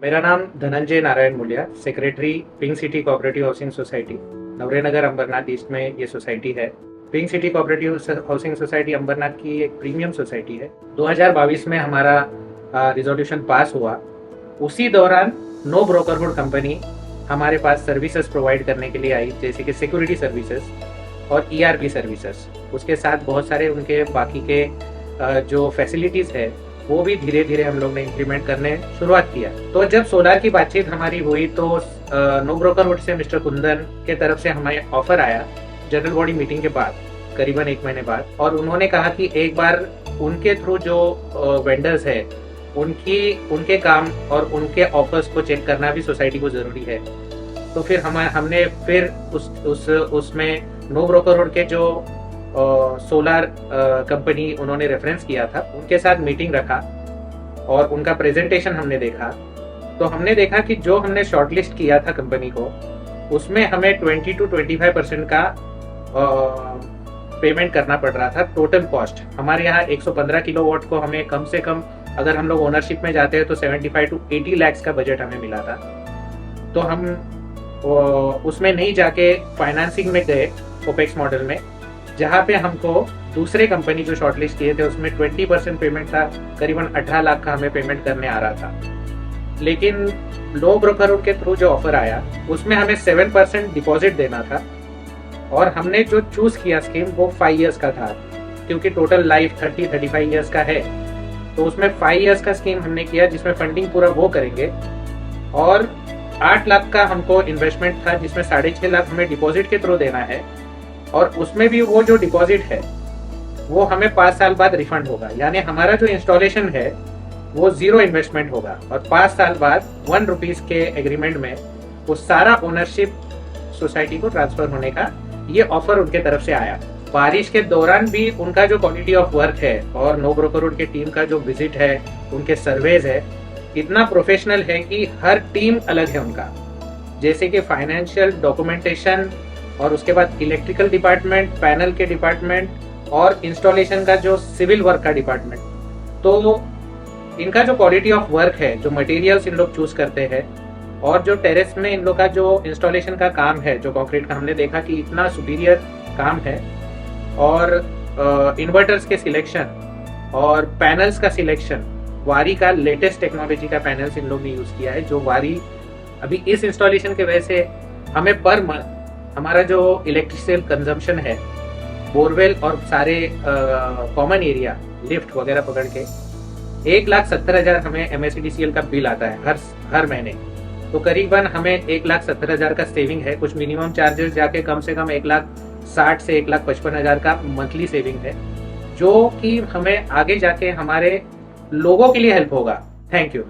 मेरा नाम Dhananjay Narayan Mulia, secretary pink city cooperative housing society, Navrenagar Ambernath east में ये सोसाइटी है। Pink city cooperative housing society Ambernath की एक प्रीमियम सोसाइटी है। 2022 में हमारा रिजोल्यूशन पास हुआ। उसी दौरान नो ब्रोकरहुड कंपनी हमारे पास सर्विसेज प्रोवाइड करने के लिए आई, जैसे कि सिक्योरिटी सर्विसेज और ERP सर्विसेज। उसके साथ बहुत सारे उनके बाकी के जो फैसिलिटीज़ है वो भी धीरे धीरे हम लोग ने इम्प्लीमेंट करने शुरुआत किया। तो जब सोलार की बातचीत हमारी हुई तो नो ब्रोकरहुड से मिस्टर कुंदन के तरफ से हमें ऑफर आया जनरल बॉडी मीटिंग के बाद, करीबन 1 महीने बाद, और उन्होंने कहा कि एक बार उनके थ्रू जो वेंडर्स है उनके काम और उनके ऑफर्स को चेक करना भी सोसाइटी को जरूरी है। तो फिर हमने फिर उसमें नो ब्रोकरहुड के जो सोलार कंपनी उन्होंने रेफरेंस किया था, उनके साथ मीटिंग रखा और उनका प्रेजेंटेशन हमने देखा। तो हमने देखा कि जो हमने शॉर्टलिस्ट किया था कंपनी को, उसमें हमें 20 to 25% का पेमेंट करना पड़ रहा था। टोटल कॉस्ट हमारे यहाँ 115 किलोवाट को हमें कम से कम, अगर हम लोग ओनरशिप में जाते हैं तो 75 to 80 lakhs का बजट हमें मिला था। तो हम उसमें नहीं जाके फाइनेंसिंग में गए ओपेक्स मॉडल में, जहाँ पे हमको दूसरे कंपनी जो शॉर्टलिस्ट किए थे उसमें 20% पेमेंट था, करीबन 18 लाख का हमें पेमेंट करने आ रहा था। लेकिन नो ब्रोकरहुड के थ्रू जो ऑफर आया उसमें हमें 7% डिपॉजिट देना था, और हमने जो चूज किया स्कीम वो 5 years का था, क्योंकि टोटल लाइफ 30-35 years का है। तो उसमें 5 years का स्कीम हमने किया, जिसमें फंडिंग पूरा वो करेंगे, और 8 लाख का हमको इन्वेस्टमेंट था, जिसमें 6.5 लाख हमें डिपॉजिट के थ्रू देना है, और उसमें भी वो जो डिपॉजिट है वो हमें 5 साल बाद रिफंड होगा। यानी हमारा जो इंस्टॉलेशन है वो 0 इन्वेस्टमेंट होगा, और 5 साल बाद 1 रुपीज के एग्रीमेंट में वो सारा ओनरशिप सोसाइटी को ट्रांसफर होने का ये ऑफर उनके तरफ से आया। बारिश के दौरान भी उनका जो क्वालिटी ऑफ वर्क है और नो ब्रोकरहुड के टीम का जो विजिट है, उनके सर्वेज है, इतना प्रोफेशनल है कि हर टीम अलग है उनका। जैसे कि फाइनेंशियल, डॉक्यूमेंटेशन, और उसके बाद इलेक्ट्रिकल डिपार्टमेंट, पैनल के डिपार्टमेंट, और इंस्टॉलेशन का जो सिविल वर्क का डिपार्टमेंट। तो इनका जो क्वालिटी ऑफ वर्क है, जो मटेरियल्स इन लोग चूज करते हैं, और जो टेरेस में इन लोग का जो इंस्टॉलेशन का काम है, जो कंक्रीट का, हमने देखा कि इतना सुपीरियर काम है। और इन्वर्टर्स के सिलेक्शन और पैनल्स का सिलेक्शन, वारी का लेटेस्ट टेक्नोलॉजी का पैनल्स इन लोग ने यूज किया है। जो वारी अभी इस इंस्टॉलेशन के वजह से हमें पर मंथ हमारा जो इलेक्ट्रिसिटी कंजम्पशन है, बोरवेल और सारे कॉमन एरिया, लिफ्ट वगैरह पकड़ के 1,70,000 हमें MSEDCL का बिल आता है हर महीने। तो करीबन हमें 1,70,000 का सेविंग है। कुछ मिनिमम चार्जेस जाके कम से कम 1,60,000 से 1,55,000 का मंथली सेविंग है, जो कि हमें आगे जाके हमारे लोगों के लिए हेल्प होगा। Thank you.